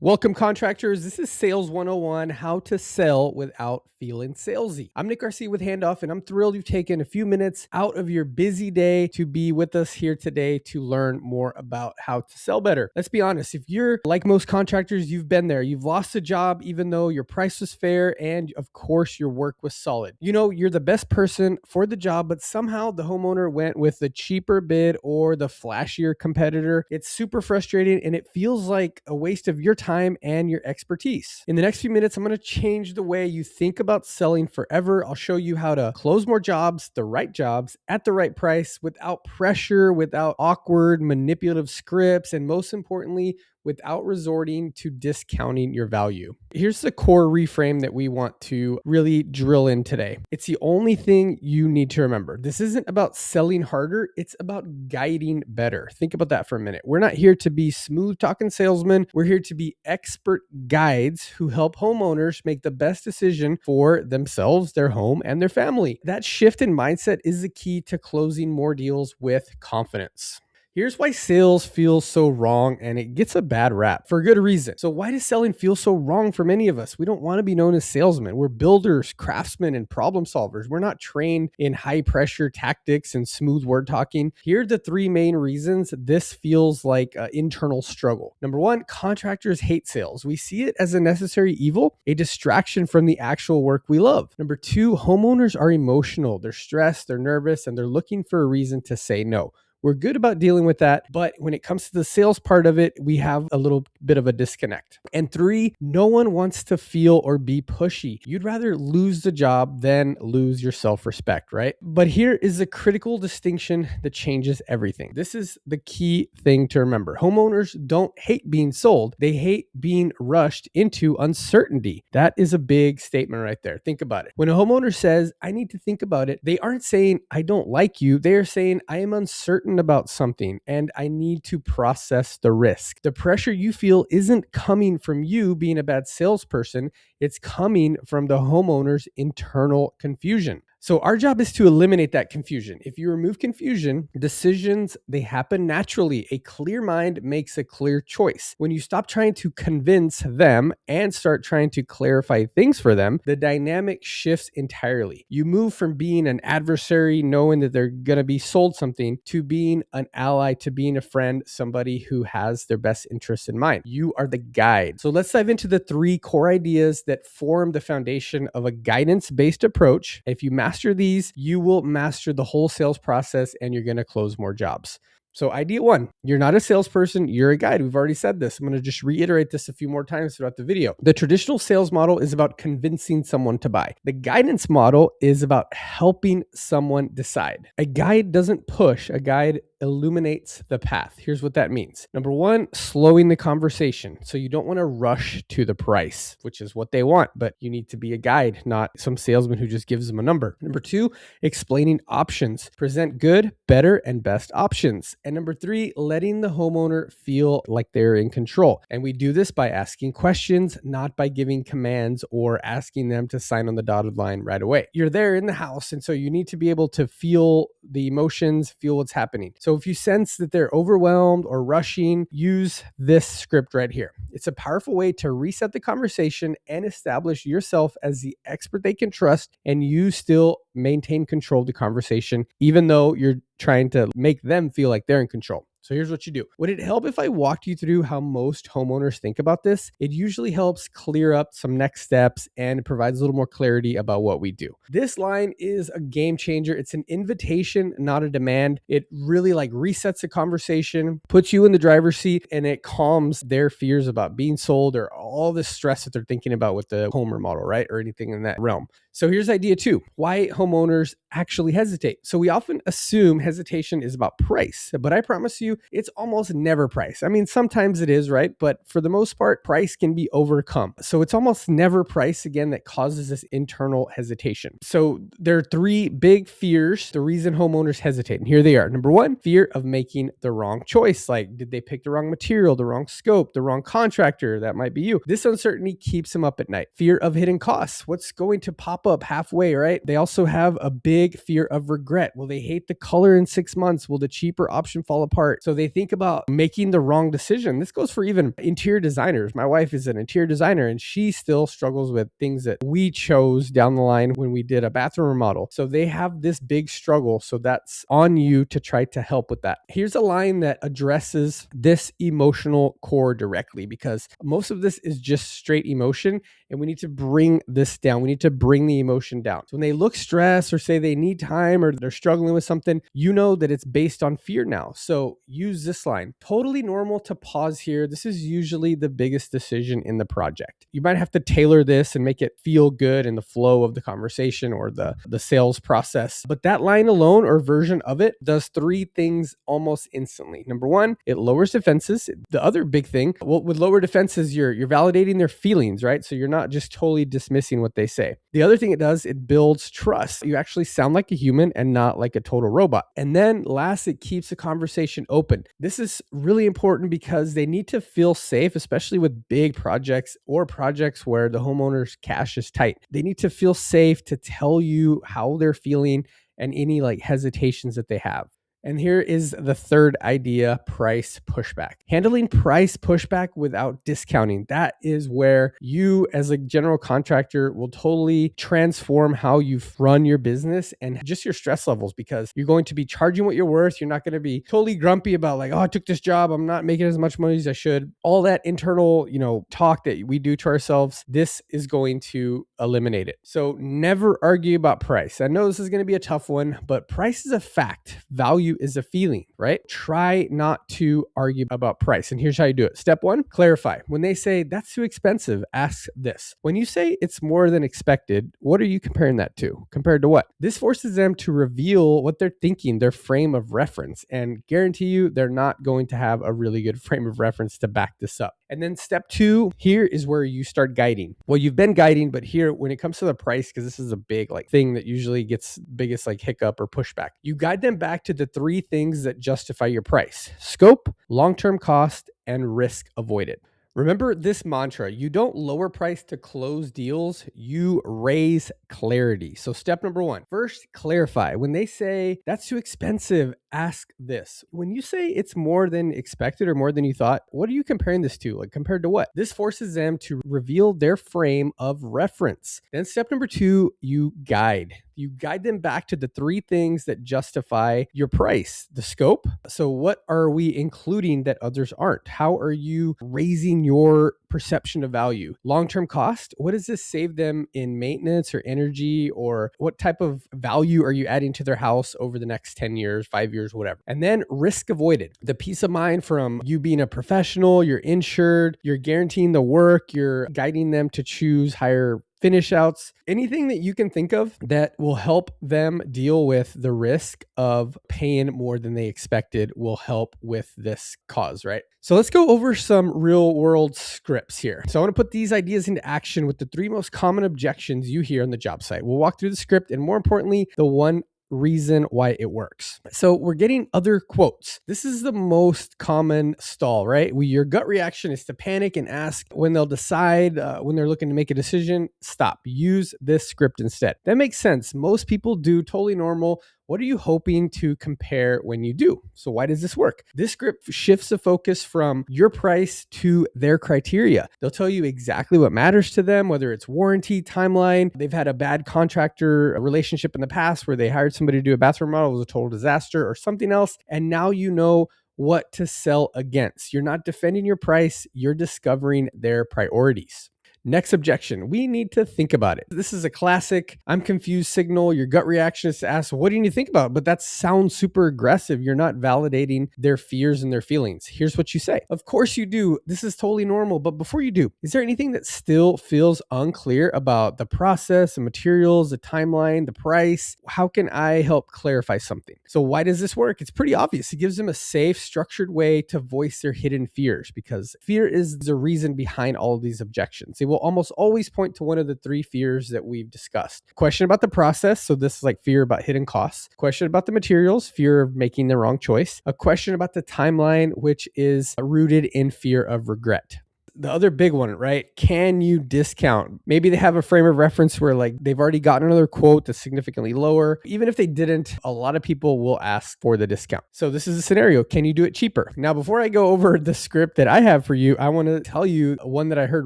Welcome, contractors. This is Sales 101, how to sell without feeling salesy. I'm Nick Garcia with Handoff, and I'm thrilled you've taken a few minutes out of your busy day to be with us here today to learn more about how to sell better. Let's be honest, if you're like most contractors, you've been there. You've lost a job even though your price was fair and, of course, your work was solid. You know, you're the best person for the job, but somehow the homeowner went with the cheaper bid or the flashier competitor. It's super frustrating, and it feels like a waste of your time and your expertise. In the next few minutes, I'm going to change the way you think about selling forever. I'll show you how to close more jobs, the right jobs at the right price without pressure, without awkward manipulative scripts, and most importantly, without resorting to discounting your value. Here's the core reframe that we want to really drill in today. It's the only thing you need to remember. This isn't about selling harder, it's about guiding better. Think about that for a minute. We're not here to be smooth talking salesmen. We're here to be expert guides who help homeowners make the best decision for themselves, their home, and their family. That shift in mindset is the key to closing more deals with confidence. Here's why sales feels so wrong, and it gets a bad rap for good reason. So why does selling feel so wrong for many of us? We don't want to be known as salesmen. We're builders, craftsmen, and problem solvers. We're not trained in high pressure tactics and smooth word talking. Here are the three main reasons this feels like an internal struggle. Number one, contractors hate sales. We see it as a necessary evil, a distraction from the actual work we love. Number two, homeowners are emotional. They're stressed, they're nervous, and they're looking for a reason to say no. We're good about dealing with that, but when it comes to the sales part of it, we have a little bit of a disconnect. And three, no one wants to feel or be pushy. You'd rather lose the job than lose your self-respect, right? But here is a critical distinction that changes everything. This is the key thing to remember. Homeowners don't hate being sold. They hate being rushed into uncertainty. That is a big statement right there. Think about it. When a homeowner says, I need to think about it, they aren't saying, I don't like you. They are saying, I am uncertain about something and I need to process the risk. The pressure you feel isn't coming from you being a bad salesperson. It's coming from the homeowner's internal confusion. So our job is to eliminate that confusion. If you remove confusion, decisions, they happen naturally. A clear mind makes a clear choice. When you stop trying to convince them and start trying to clarify things for them, the dynamic shifts entirely. You move from being an adversary, knowing that they're going to be sold something, to being an ally, to being a friend, somebody who has their best interests in mind. You are the guide. So let's dive into the three core ideas that form the foundation of a guidance-based approach. If you master these, you will master the whole sales process and you're going to close more jobs. So idea one, you're not a salesperson, you're a guide. We've already said this. I'm going to just reiterate this a few more times throughout the video. The traditional sales model is about convincing someone to buy. The guidance model is about helping someone decide. A guide doesn't push, a guide illuminates the path. Here's what that means. Number one, slowing the conversation. So you don't want to rush to the price, which is what they want, but you need to be a guide, not some salesman who just gives them a number. Number two, explaining options. Present good, better, and best options. And number three, letting the homeowner feel like they're in control. And we do this by asking questions, not by giving commands or asking them to sign on the dotted line right away. You're there in the house, and so you need to be able to feel the emotions, feel what's happening. So if you sense that they're overwhelmed or rushing, use this script right here. It's a powerful way to reset the conversation and establish yourself as the expert they can trust, and you still maintain control of the conversation, even though you're trying to make them feel like they're in control. So here's what you do. Would it help if I walked you through how most homeowners think about this? It usually helps clear up some next steps and provides a little more clarity about what we do. This line is a game changer. It's an invitation, not a demand. It really resets the conversation, puts you in the driver's seat, and it calms their fears about being sold or all the stress that they're thinking about with the home remodel, right? Or anything in that realm. So here's idea two, why homeowners actually hesitate. So we often assume hesitation is about price, but I promise you it's almost never price. I mean, sometimes it is, right? But for the most part, price can be overcome. So it's almost never price, again, that causes this internal hesitation. So there are three big fears, the reason homeowners hesitate. And here they are. Number one, fear of making the wrong choice. Like, did they pick the wrong material, the wrong scope, the wrong contractor? That might be you. This uncertainty keeps them up at night. Fear of hidden costs. What's going to pop up halfway, right? They also have a big fear of regret. Will they hate the color in 6 months? Will the cheaper option fall apart? So they think about making the wrong decision. This goes for even interior designers. My wife is an interior designer and she still struggles with things that we chose down the line when we did a bathroom remodel. So they have this big struggle. So that's on you to try to help with that. Here's a line that addresses this emotional core directly, because most of this is just straight emotion and we need to bring this down. We need to bring the emotion down. So when they look stressed or say they need time or they're struggling with something, you know that it's based on fear now. So use this line. Totally normal to pause here. This is usually the biggest decision in the project. You might have to tailor this and make it feel good in the flow of the conversation or the sales process. But that line alone or version of it does 3 things almost instantly. Number 1, it lowers defenses. The other big thing, well, with lower defenses, you're validating their feelings, right? So you're not just totally dismissing what they say. The other thing it does, it builds trust. You actually sound like a human and not like a total robot. And then last, it keeps the conversation open. This is really important because they need to feel safe, especially with big projects or projects where the homeowner's cash is tight. They need to feel safe to tell you how they're feeling and any like hesitations that they have. And here is the third idea, price pushback. Handling price pushback without discounting. That is where you as a general contractor will totally transform how you run your business and just your stress levels, because you're going to be charging what you're worth. You're not going to be totally grumpy about like, oh, I took this job, I'm not making as much money as I should. All that internal, talk that we do to ourselves, this is going to eliminate it. So never argue about price. I know this is going to be a tough one, but price is a fact. Value is a feeling, right? Try not to argue about price. And here's how you do it. Step 1, clarify. When they say that's too expensive, ask this. When you say it's more than expected, what are you comparing that to? Compared to what? This forces them to reveal what they're thinking, their frame of reference, and guarantee you they're not going to have a really good frame of reference to back this up. And then step 2, here is where you start guiding. Well, you've been guiding, but here, when it comes to the price, because this is a big thing that usually gets biggest hiccup or pushback, you guide them back to the 3 things that justify your price: scope, long-term cost, and risk avoided. Remember this mantra: you don't lower price to close deals, you raise clarity. So step number 1, first, clarify. When they say that's too expensive, ask this. When you say it's more than expected or more than you thought, what are you comparing this to? Compared to what? This forces them to reveal their frame of reference. Then step number 2, you guide. You guide them back to the 3 things that justify your price. The scope. So what are we including that others aren't? How are you raising your perception of value? Long-term cost. What does this save them in maintenance or energy, or what type of value are you adding to their house over the next 10 years, 5 years, whatever? And then risk avoided. The peace of mind from you being a professional, you're insured, you're guaranteeing the work, you're guiding them to choose higher finish outs, anything that you can think of that will help them deal with the risk of paying more than they expected will help with this cause, right? So let's go over some real world scripts here. So I want to put these ideas into action with the 3 most common objections you hear on the job site. We'll walk through the script and, more importantly, the one reason why it works. So we're getting other quotes. This is the most common stall, right? Your gut reaction is to panic and ask when they'll decide, when they're looking to make a decision, stop. Use this script instead. That makes sense. Most people do, totally normal. What are you hoping to compare when you do? So why does this work? This script shifts the focus from your price to their criteria. They'll tell you exactly what matters to them, whether it's warranty, timeline. They've had a bad contractor relationship in the past where they hired somebody to do a bathroom remodel, it was a total disaster, or something else. And now you know what to sell against. You're not defending your price, you're discovering their priorities. Next objection, we need to think about it. This is a classic I'm confused signal. Your gut reaction is to ask, what do you need to think about? But that sounds super aggressive. You're not validating their fears and their feelings. Here's what you say. Of course you do. This is totally normal. But before you do, is there anything that still feels unclear about the process, the materials, the timeline, the price? How can I help clarify something? So why does this work? It's pretty obvious. It gives them a safe, structured way to voice their hidden fears, because fear is the reason behind all of these objections. They will almost always point to one of the 3 fears that we've discussed. Question about the process. So this is like fear about hidden costs. Question about the materials, fear of making the wrong choice. A question about the timeline, which is rooted in fear of regret. The other big one, right? Can you discount? Maybe they have a frame of reference where like they've already gotten another quote that's significantly lower. Even if they didn't, a lot of people will ask for the discount. So this is a scenario. Can you do it cheaper? Now, before I go over the script that I have for you, I want to tell you one that I heard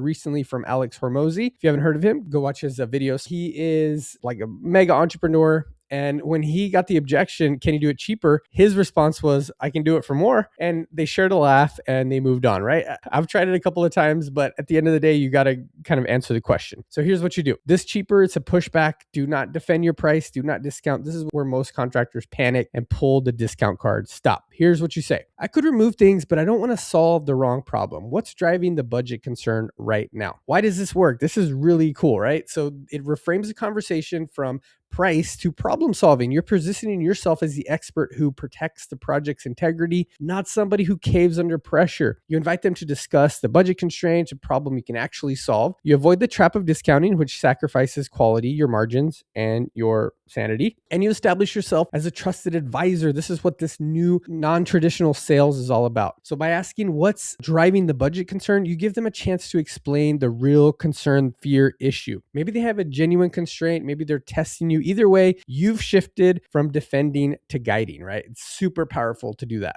recently from Alex Hormozy. If you haven't heard of him, go watch his videos. He is like a mega entrepreneur. And when he got the objection, can you do it cheaper? His response was, I can do it for more. And they shared a laugh and they moved on, right? I've tried it a couple of times, but at the end of the day, you got to kind of answer the question. So here's what you do. This cheaper, it's a pushback. Do not defend your price. Do not discount. This is where most contractors panic and pull the discount card. Stop. Here's what you say. I could remove things, but I don't want to solve the wrong problem. What's driving the budget concern right now? Why does this work? This is really cool, right? So it reframes the conversation from price to problem solving. You're positioning yourself as the expert who protects the project's integrity, not somebody who caves under pressure. You invite them to discuss the budget constraints, a problem you can actually solve. You avoid the trap of discounting, which sacrifices quality, your margins, and your sanity. And you establish yourself as a trusted advisor. This is what this new non-traditional sales is all about. So by asking what's driving the budget concern, you give them a chance to explain the real concern, fear, issue. Maybe they have a genuine constraint. Maybe they're testing you. Either way, you've shifted from defending to guiding, right? It's super powerful to do that.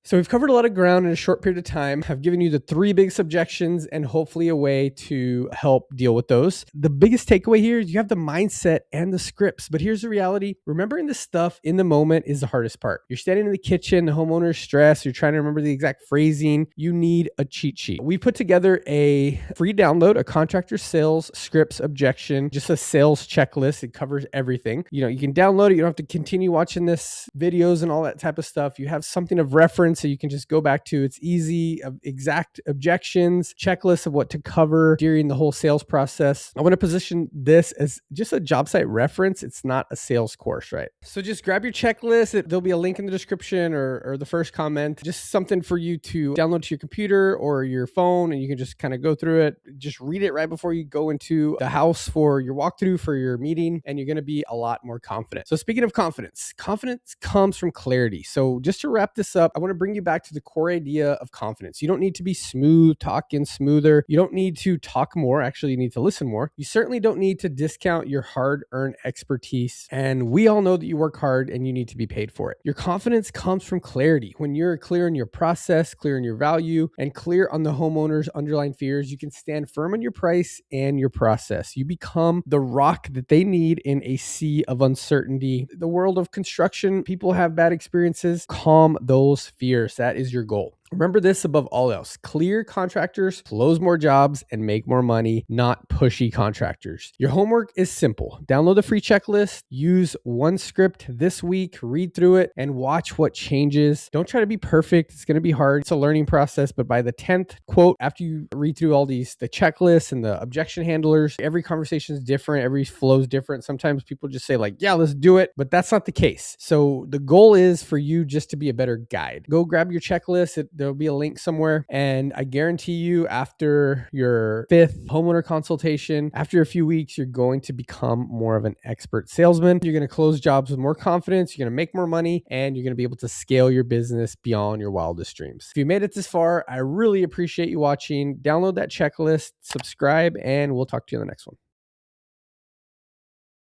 So we've covered a lot of ground in a short period of time. I've given you the 3 biggest objections and hopefully a way to help deal with those. The biggest takeaway here is you have the mindset and the scripts, but here's the reality. Remembering this stuff in the moment is the hardest part. You're standing in the kitchen, the homeowner's stressed, you're trying to remember the exact phrasing. You need a cheat sheet. We put together a free download, a contractor sales scripts objection, just a sales checklist. It covers everything. You can download it. You don't have to continue watching this videos and all that type of stuff. You have something of reference so you can just go back to. It's easy, exact objections, checklist of what to cover during the whole sales process. I want to position this as just a job site reference. It's not a sales course, right? So just grab your checklist. There'll be a link in the description or the first comment, just something for you to download to your computer or your phone, and you can just kind of go through it. Just read it right before you go into the house for your walkthrough, for your meeting, and you're going to be a lot more confident. So speaking of confidence, confidence comes from clarity. So just to wrap this up, I want to bring you back to the core idea of confidence. You don't need to be smooth, talking smoother. You don't need to talk more. Actually, you need to listen more. You certainly don't need to discount your hard-earned expertise. And we all know that you work hard and you need to be paid for it. Your confidence comes from clarity. When you're clear in your process, clear in your value, and clear on the homeowner's underlying fears, you can stand firm on your price and your process. You become the rock that they need in a sea of uncertainty. The world of construction, people have bad experiences. Calm those fears. That is your goal. Remember this above all else. Clear contractors close more jobs and make more money, not pushy contractors. Your homework is simple. Download the free checklist, use one script this week, read through it, and watch what changes. Don't try to be perfect. It's going to be hard. It's a learning process, but by the 10th quote, after you read through all the checklists and the objection handlers, every conversation is different. Every flow is different. Sometimes people just say like, yeah, let's do it, but that's not the case. So the goal is for you just to be a better guide. Go grab your checklist. There'll be a link somewhere. And I guarantee you after your 5th homeowner consultation, after a few weeks, you're going to become more of an expert salesman. You're going to close jobs with more confidence. You're going to make more money and you're going to be able to scale your business beyond your wildest dreams. If you made it this far, I really appreciate you watching. Download that checklist, subscribe, and we'll talk to you in the next one.